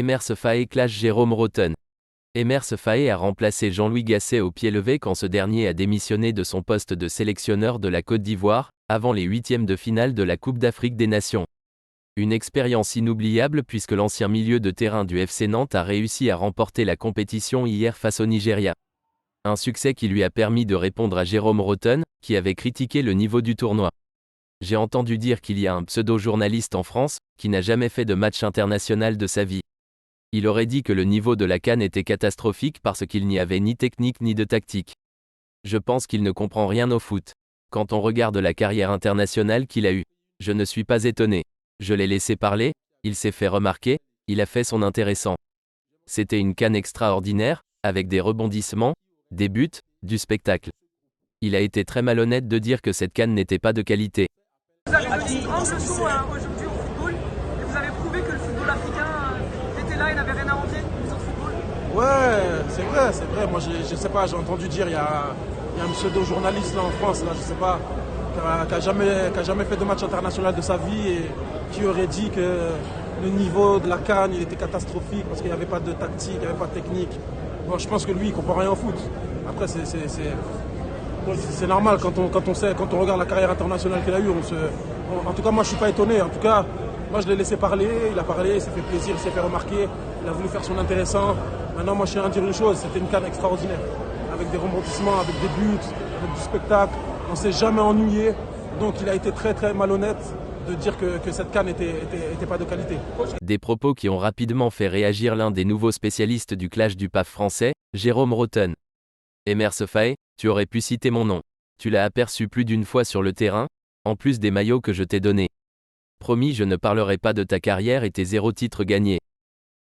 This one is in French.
Emerse Faé clash Jérôme Rotten. Emerse Faé a remplacé Jean-Louis Gasset au pied levé quand ce dernier a démissionné de son poste de sélectionneur de la Côte d'Ivoire, avant les huitièmes de finale de la Coupe d'Afrique des Nations. Une expérience inoubliable puisque l'ancien milieu de terrain du FC Nantes a réussi à remporter la compétition hier face au Nigeria. Un succès qui lui a permis de répondre à Jérôme Rotten, qui avait critiqué le niveau du tournoi. J'ai entendu dire qu'il y a un pseudo-journaliste en France, qui n'a jamais fait de match international de sa vie. Il aurait dit que le niveau de la CAN était catastrophique parce qu'il n'y avait ni technique ni de tactique. Je pense qu'il ne comprend rien au foot. Quand on regarde la carrière internationale qu'il a eue, je ne suis pas étonné. Je l'ai laissé parler, il s'est fait remarquer, il a fait son intéressant. C'était une CAN extraordinaire, avec des rebondissements, des buts, du spectacle. Il a été très malhonnête de dire que cette CAN n'était pas de qualité. Vous avez fait une grande leçon aujourd'hui au football et vous avez prouvé que le football africain était là et n'avait rien inventé sur le football. Ouais, c'est vrai. Moi, je sais pas, j'ai entendu dire, il y a un pseudo-journaliste là en France, là, je sais pas, qui a jamais fait de match international de sa vie et qui aurait dit que le niveau de la CAN il était catastrophique parce qu'il n'y avait pas de tactique, il n'y avait pas de technique. Bon, je pense que lui, il comprend rien au foot. Après, c'est normal quand on regarde la carrière internationale qu'il a eue. En tout cas, moi, je suis pas étonné. En tout cas, moi, je l'ai laissé parler. Il a parlé, il s'est fait plaisir, il s'est fait remarquer. Il a voulu faire son intéressant. Maintenant, moi, je tiens à dire une chose. C'était une CAN extraordinaire, avec des rebondissements, avec des buts, avec du spectacle. On s'est jamais ennuyé. Donc, il a été très, très malhonnête de dire que cette CAN était pas de qualité. Des propos qui ont rapidement fait réagir l'un des nouveaux spécialistes du clash du PAF français, Jérôme Rotten. Emerse Faé, tu aurais pu citer mon nom. Tu l'as aperçu plus d'une fois sur le terrain, en plus des maillots que je t'ai donnés. Promis, je ne parlerai pas de ta carrière et tes 0 titres gagnés.